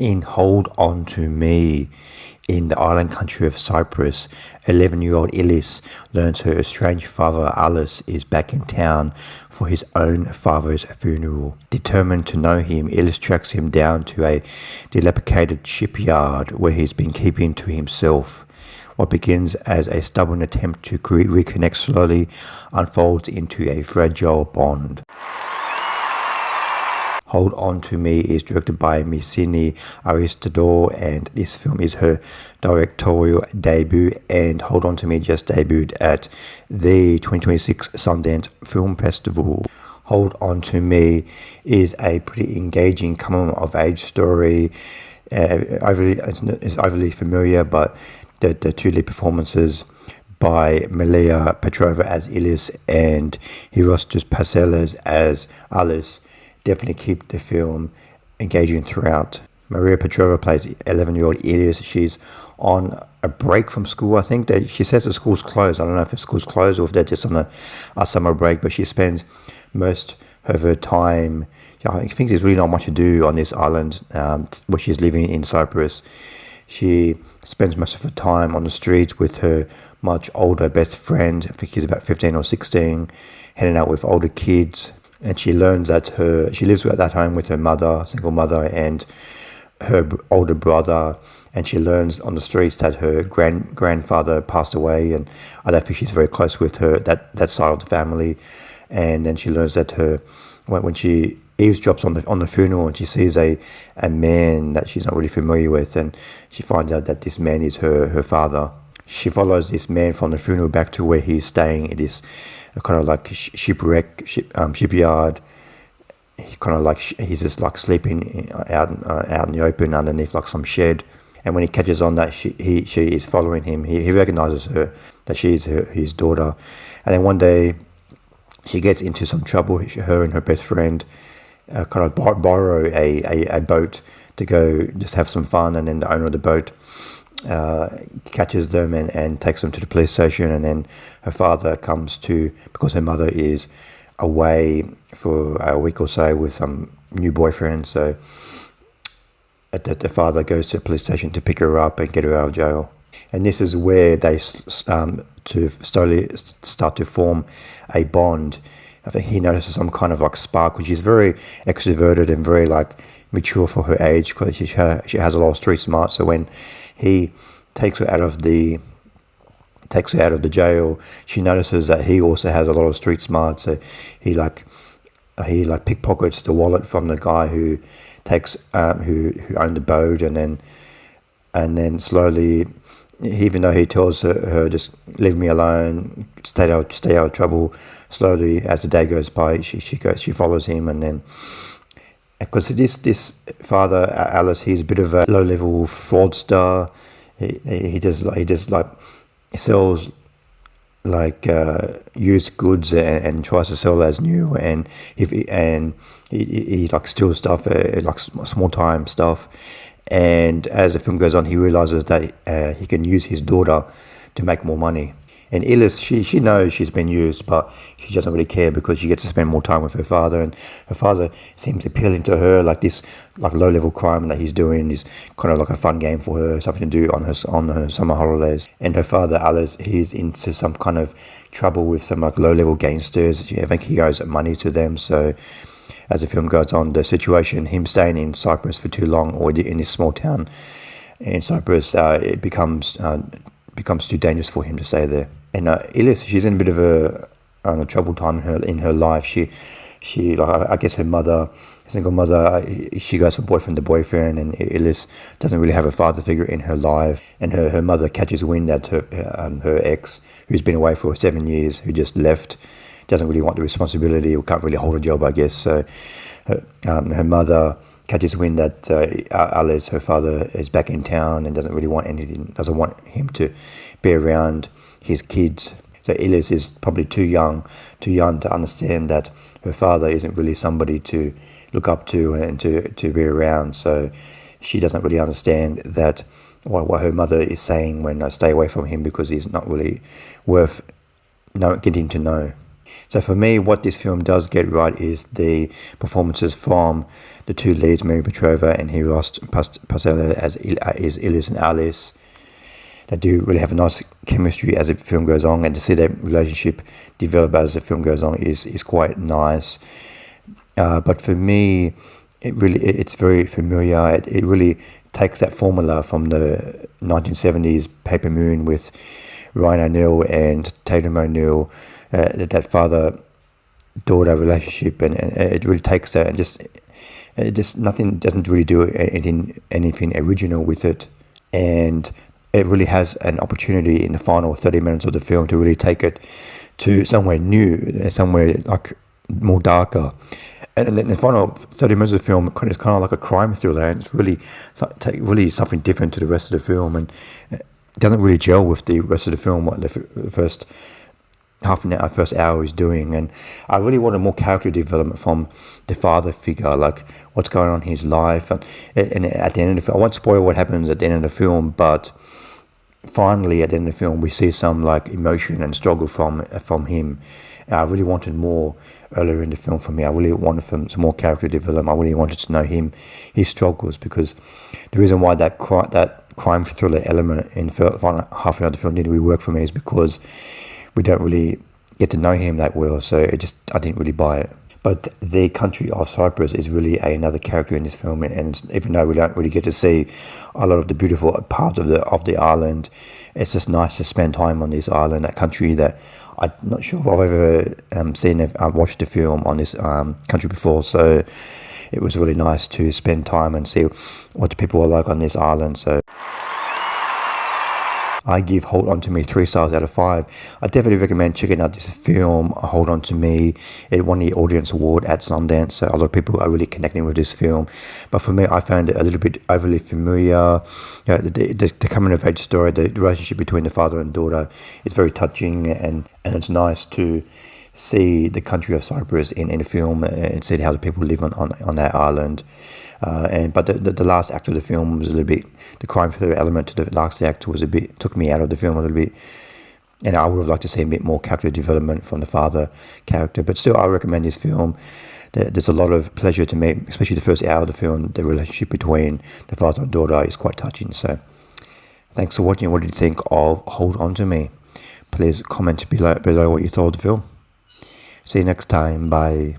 In Hold On To Me, in the island country of Cyprus, 11-year-old Aris learns her estranged father Aris is back in town for his own father's funeral. Determined to know him, Aris tracks him down to a dilapidated shipyard where he's been keeping to himself. What begins as a stubborn attempt to reconnect slowly unfolds into a fragile bond. Hold On To Me is directed by Missini Aris, and this film is her directorial debut, and Hold On To Me just debuted at the 2026 Sundance Film Festival. Hold On To Me is a pretty engaging coming-of-age story. It's overly familiar, but the two lead performances by Maria Petrova as Aris and Hirostas Paselas as Aris definitely keep the film engaging throughout. Maria Petrova plays 11-year-old Aris. She's on a break from school, I think. She says the school's closed. I don't know if the school's closed or if they're just on a summer break, but she spends most of her time, I think there's really not much to do on this island where she's living in Cyprus. She spends most of her time on the streets with her much older best friend. I think she's about 15 or 16, hanging out with older kids. And she learns that she lives at that home with her mother, single mother, and her older brother. And she learns on the streets that her grandfather passed away, and I don't think she's very close with that side of the family. And then she learns that when she eavesdrops on the funeral, and she sees a man that she's not really familiar with, and she finds out that this man is her father. She follows this man from the funeral back to where he's staying. It is kind of like shipyard. He's just like sleeping out in the open underneath like some shed. And when he catches on that she is following him, he recognizes her, that she is his daughter. And then one day she gets into some trouble. Her and her best friend kind of borrow a boat to go just have some fun, and then the owner of the boat catches them and takes them to the police station. And then her father comes to, because her mother is away for a week or so with some new boyfriend, so the father goes to the police station to pick her up and get her out of jail. And this is where they to slowly start to form a bond. I think he notices some kind of like spark, because she's very extroverted and very like mature for her age, because she has a lot of street smart. So when he takes her out of the jail, she notices that he also has a lot of street smart. So he pickpockets the wallet from the guy who owned the boat, and then slowly, even though he tells her just leave me alone, stay out of trouble, slowly as the day goes by, she follows him. And then, because this father Aris, he's a bit of a low-level fraudster. He just sells like used goods and tries to sell as new, and he like steals stuff, like small time stuff. And as the film goes on, he realizes that he can use his daughter to make more money. And Aris, she knows she's been used, but she doesn't really care, because she gets to spend more time with her father, and her father seems appealing to her. Like this like low-level crime that he's doing is kind of like a fun game for her, something to do on her summer holidays. And her father Aris, he's into some kind of trouble with some like low-level gangsters. I think he owes money to them. So as the film goes on, the situation, him staying in Cyprus for too long, or in this small town in Cyprus, it becomes too dangerous for him to stay there. And Aris, she's in a bit of a troubled time in her life. She like, I guess her mother, single mother, she goes from boyfriend to boyfriend, and Aris doesn't really have a father figure in her life. And her mother catches wind that her ex, who's been away for 7 years, who just left, doesn't really want the responsibility, or can't really hold a job, I guess. So her mother catches wind that Aris, her father, is back in town and doesn't really want anything, doesn't want him to be around his kids. So Aris is probably too young to understand that her father isn't really somebody to look up to and to be around. So she doesn't really understand that what her mother is saying when I stay away from him, because he's not really worth getting to know. So for me, what this film does get right is the performances from the two leads, Mary Petrova and Hiros Pasela as Ilis and Alice. They do really have a nice chemistry as the film goes on, and to see that relationship develop as the film goes on is quite nice. But for me, it's very familiar. It really takes that formula from the 1970s Paper Moon with Ryan O'Neill and Tatum O'Neill, that father-daughter relationship, and it really takes that and just nothing, doesn't really do anything original with it, and it really has an opportunity in the final 30 minutes of the film to really take it to somewhere new, somewhere like more darker. And then the final 30 minutes of the film is kind of like a crime thriller, and it's really something different to the rest of the film, and it doesn't really gel with the rest of the film, what the first half an hour, first hour is doing. And I really wanted more character development from the father figure, like what's going on in his life. And at the end of the film, I won't spoil what happens at the end of the film, but finally at the end of the film we see some like emotion and struggle from him. I really wanted more earlier in the film from me. I really wanted some more character development. I really wanted to know his struggles, because the reason why that crime thriller element in the final half an hour of the film didn't really work for me is because we don't really get to know him that well, so I didn't really buy it. But the country of Cyprus is really another character in this film, and even though we don't really get to see a lot of the beautiful parts of the island, it's just nice to spend time on this island, that country that I'm not sure if I've ever watched the film on this country before. So it was really nice to spend time and see what the people are like on this island. So I give Hold On To Me 3 stars out of 5. I definitely recommend checking out this film, Hold On To Me. It won the Audience Award at Sundance, so a lot of people are really connecting with this film. But for me, I found it a little bit overly familiar. The coming of age story, the relationship between the father and daughter is very touching, and it's nice to see the country of Cyprus in a film and see how the people live on that island. But the last act of the film was a little bit, the crime thriller element to the last act took me out of the film a little bit, and I would have liked to see a bit more character development from the father character. But still, I recommend this film. There's a lot of pleasure to me, especially the first hour of the film. The relationship between the father and daughter is quite touching. So thanks for watching. What did you think of Hold On To Me? Please comment below what you thought of the film. See you next time. Bye.